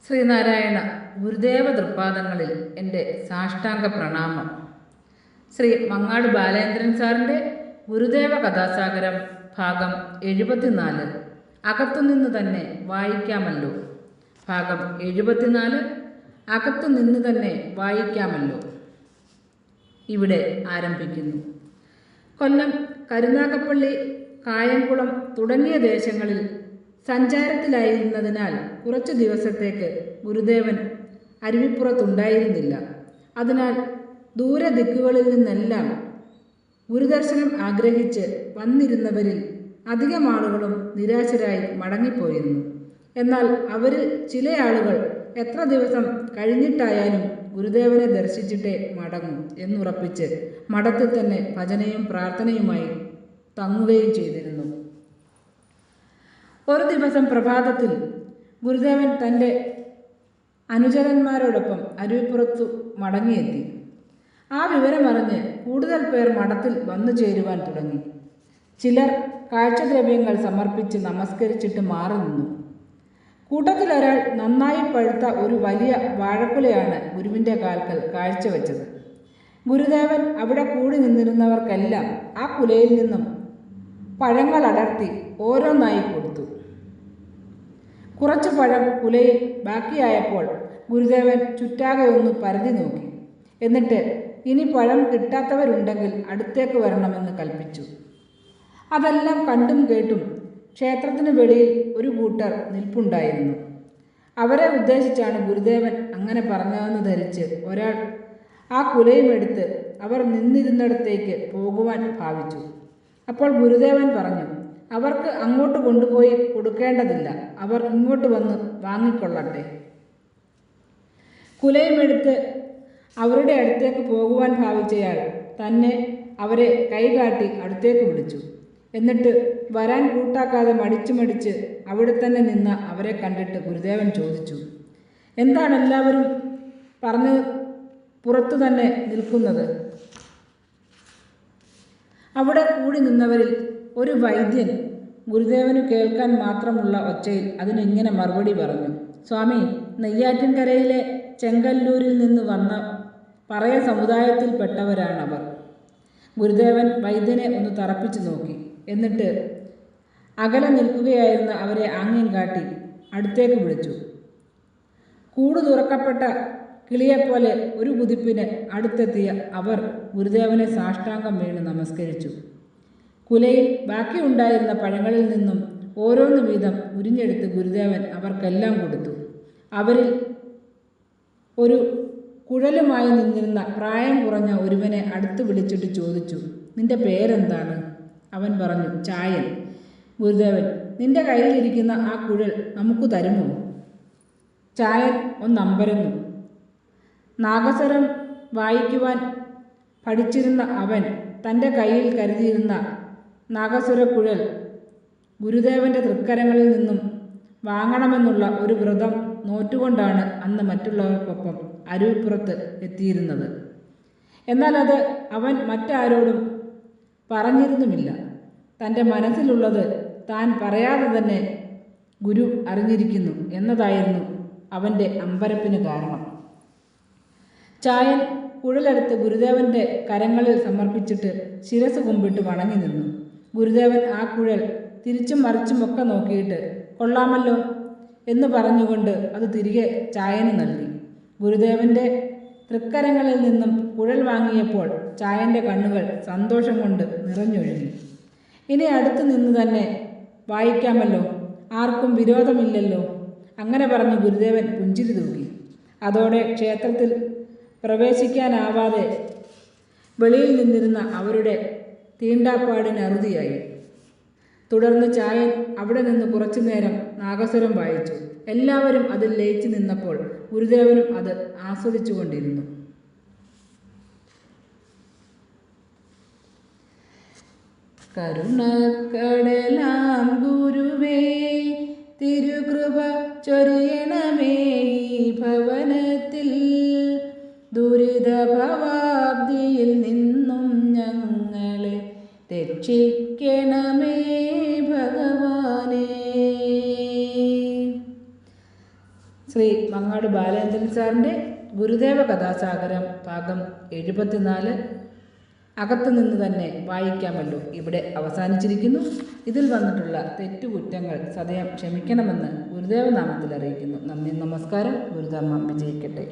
ശ്രീനാരായണ ഗുരുദേവ തൃപ്പാദങ്ങളിൽ എൻ്റെ സാഷ്ടാംഗ പ്രണാമം. ശ്രീ മങ്ങാട് ബാലേന്ദ്രൻ സാറിൻ്റെ ഗുരുദേവ കഥാസാഗരം ഭാഗം 74 അകത്തുനിന്ന് തന്നെ വായിക്കാമല്ലോ. ഭാഗം 74 അകത്തുനിന്ന് തന്നെ വായിക്കാമല്ലോ. ഇവിടെ ആരംഭിക്കുന്നു. കൊല്ലം, കരുനാഗപ്പള്ളി, കായംകുളം തുടങ്ങിയ ദേശങ്ങളിൽ സഞ്ചാരത്തിലായിരുന്നതിനാൽ കുറച്ചു ദിവസത്തേക്ക് ഗുരുദേവൻ അരുവിപ്പുറത്തുണ്ടായിരുന്നില്ല. അതിനാൽ ദൂരദിക്കുകളിൽ നിന്നെല്ലാം ഗുരുദർശനം ആഗ്രഹിച്ച് വന്നിരുന്നവരിൽ അധികം ആളുകളും നിരാശരായി മടങ്ങിപ്പോയിരുന്നു. എന്നാൽ അവരിൽ ചില ആളുകൾ എത്ര ദിവസം കഴിഞ്ഞിട്ടായാലും ഗുരുദേവനെ ദർശിച്ചിട്ടേ മടങ്ങും എന്നുറപ്പിച്ച് മഠത്തിൽ തന്നെ ഭജനയും പ്രാർത്ഥനയുമായി തങ്ങുകയും ചെയ്തിരുന്നു. ഒരു ദിവസം പ്രഭാതത്തിൽ ഗുരുദേവൻ തൻ്റെ അനുചരന്മാരോടൊപ്പം അരുവിപ്പുറത്തു മടങ്ങിയെത്തി. ആ വിവരമറിഞ്ഞ് കൂടുതൽ പേർ മഠത്തിൽ വന്നു ചേരുവാൻ തുടങ്ങി. ചിലർ കാഴ്ചദ്രവ്യങ്ങൾ സമർപ്പിച്ച് നമസ്കരിച്ചിട്ട് മാറി നിന്നു. കൂട്ടത്തിലൊരാൾ നന്നായി പഴുത്ത ഒരു വലിയ വാഴക്കുലയാണ് ഗുരുവിൻ്റെ കാൽക്കൽ കാഴ്ചവെച്ചത്. ഗുരുദേവൻ അവിടെ കൂടി നിന്നിരുന്നവർക്കെല്ലാം ആ കുലയിൽ നിന്നും പഴങ്ങൾ അടർത്തി ഓരോന്നായി കൊടുത്തു. കുറച്ച് പഴം കുലയിൽ ബാക്കിയായപ്പോൾ ഗുരുദേവൻ ചുറ്റാകെ ഒന്ന് പരതി നോക്കി. എന്നിട്ട് ഇനി പഴം കിട്ടാത്തവരുണ്ടെങ്കിൽ അടുത്തേക്ക് വരണമെന്ന് കൽപ്പിച്ചു. അതെല്ലാം കണ്ടും കേട്ടും ക്ഷേത്രത്തിന് വെളിയിൽ ഒരു കൂട്ടർ നിൽപ്പുണ്ടായിരുന്നു. അവരെ ഉദ്ദേശിച്ചാണ് ഗുരുദേവൻ അങ്ങനെ പറഞ്ഞതെന്ന് ധരിച്ച് ഒരാൾ ആ കുലയും എടുത്ത് അവർ നിന്നിരുന്നിടത്തേക്ക് പോകുവാൻ ഭാവിച്ചു. അപ്പോൾ ഗുരുദേവൻ പറഞ്ഞു, അവർക്ക് അങ്ങോട്ട് കൊണ്ടുപോയി കൊടുക്കേണ്ടതില്ല, അവർ ഇങ്ങോട്ട് വന്ന് വാങ്ങിക്കൊള്ളട്ടെ. കുലയുമെടുത്ത് അവരുടെ അടുത്തേക്ക് പോകുവാൻ ഭാവിച്ചയാൾ തന്നെ അവരെ കൈകാട്ടി അടുത്തേക്ക് വിളിച്ചു. എന്നിട്ട് വരാൻ കൂട്ടാക്കാതെ മടിച്ച് അവിടെ തന്നെ നിന്ന അവരെ കണ്ടിട്ട് ഗുരുദേവൻ ചോദിച്ചു, എന്താണ് എല്ലാവരും പറഞ്ഞ് പുറത്തു തന്നെ നിൽക്കുന്നത്? അവിടെ കൂടി നിന്നവരിൽ ഒരു വൈദ്യൻ ഗുരുദേവന് കേൾക്കാൻ മാത്രമുള്ള ഒച്ചയിൽ അതിനിങ്ങനെ മറുപടി പറഞ്ഞു, സ്വാമി, നെയ്യാറ്റിൻകരയിലെ ചെങ്കല്ലൂരിൽ നിന്ന് വന്ന പറയ സമുദായത്തിൽപ്പെട്ടവരാണവർ. ഗുരുദേവൻ വൈദ്യനെ ഒന്ന് തറപ്പിച്ചു നോക്കി. എന്നിട്ട് അകലെ നിൽക്കുകയായിരുന്ന അവരെ ആംഗ്യം കാട്ടി അടുത്തേക്ക് വിളിച്ചു. കൂട് തുറക്കപ്പെട്ട കിളിയെപ്പോലെ ഒരു കുതിപ്പിന് അടുത്തെത്തിയ അവർ ഗുരുദേവനെ സാഷ്ടാംഗം വീണ് നമസ്കരിച്ചു. കുലയിൽ ബാക്കിയുണ്ടായിരുന്ന പഴങ്ങളിൽ നിന്നും ഓരോന്ന് വീതം ഉരിഞ്ഞെടുത്ത് ഗുരുദേവൻ അവർക്കെല്ലാം കൊടുത്തു. അവരിൽ ഒരു കുഴലുമായി നിന്നിരുന്ന പ്രായം കുറഞ്ഞ ഒരുവനെ അടുത്ത് വിളിച്ചിട്ട് ചോദിച്ചു, നിന്റെ പേരെന്താണ്? അവൻ പറഞ്ഞു, ചായൻ. ഗുരുദേവൻ, നിന്റെ കയ്യിലിരിക്കുന്ന ആ കുഴൽ നമുക്ക് തരുമോ? ചായൻ ഒന്നമ്പരന്നു. നാഗസ്വരം വായിക്കുവാൻ പഠിച്ചിരുന്ന അവൻ തൻ്റെ കയ്യിൽ കരുതിയിരുന്ന നാഗസ്വരക്കുഴൽ ഗുരുദേവൻ്റെ തൃക്കരങ്ങളിൽ നിന്നും വാങ്ങണമെന്നുള്ള ഒരു വ്രതം നോറ്റുകൊണ്ടാണ് അന്ന് മറ്റുള്ളവർക്കൊപ്പം അരുവിപ്പുറത്ത് എത്തിയിരുന്നത്. എന്നാൽ അത് അവൻ മറ്റാരോടും പറഞ്ഞിരുന്നുമില്ല. തൻ്റെ മനസ്സിലുള്ളത് താൻ പറയാതെ തന്നെ ഗുരു അറിഞ്ഞിരിക്കുന്നു എന്നതായിരുന്നു അവൻ്റെ അമ്പരപ്പിന് കാരണം. ചായൻ കുഴലെടുത്ത് ഗുരുദേവൻ്റെ കരങ്ങളിൽ സമർപ്പിച്ചിട്ട് ശിരസ് കുമ്പിട്ട് വണങ്ങി നിന്നു. ഗുരുദേവൻ ആ കുഴൽ തിരിച്ചും മറിച്ചുമൊക്കെ നോക്കിയിട്ട് കൊള്ളാമല്ലോ എന്ന് പറഞ്ഞുകൊണ്ട് അത് തിരികെ ചായന് നൽകി. ഗുരുദേവൻ്റെ തൃക്കരങ്ങളിൽ നിന്നും കുഴൽ വാങ്ങിയപ്പോൾ ചായൻ്റെ കണ്ണുകൾ സന്തോഷം കൊണ്ട് നിറഞ്ഞൊഴുകി. ഇനി അടുത്ത് നിന്ന് തന്നെ വായിക്കാമല്ലോ, ആർക്കും വിരോധമില്ലല്ലോ. അങ്ങനെ പറഞ്ഞ് ഗുരുദേവൻ പുഞ്ചിരി തൂക്കി. അതോടെ ക്ഷേത്രത്തിൽ പ്രവേശിക്കാനാവാതെ വെളിയിൽ നിന്നിരുന്ന അവരുടെ തീണ്ടാപ്പാടിന് അറുതിയായി. തുടർന്ന് ചായൻ അവിടെ നിന്ന് കുറച്ചു നേരം നാഗസ്വരം വായിച്ചു. എല്ലാവരും അതിൽ ലയിച്ചു നിന്നപ്പോൾ ഗുരുദേവനും അത് ആസ്വദിച്ചു കൊണ്ടിരുന്നു. കരുണക്കടലാം ഗുരുവേ, തിരുകൃപ ചൊരിയണമേ ഈ ഭവനത്തിൽ, ദുരിതഭവാബ്ദിയിൽ നിന്നും ഞങ്ങളെ രക്ഷിക്കണമേ ഭഗവാനേ. ശ്രീ മങ്ങാട് ബാലേന്ദ്രൻ സാറിൻ്റെ ഗുരുദേവ കഥാസാഗരം ഭാഗം 74 അകത്തു നിന്ന് തന്നെ വായിക്കാമല്ലോ ഇവിടെ അവസാനിച്ചിരിക്കുന്നു. ഇതിൽ വന്നിട്ടുള്ള തെറ്റുകുറ്റങ്ങൾ സദയം ക്ഷമിക്കണമെന്ന് ഗുരുദേവ നാമത്തിൽ അറിയിക്കുന്നു. നന്ദി, നമസ്കാരം. ഗുരുധർമ്മം വിജയിക്കട്ടെ.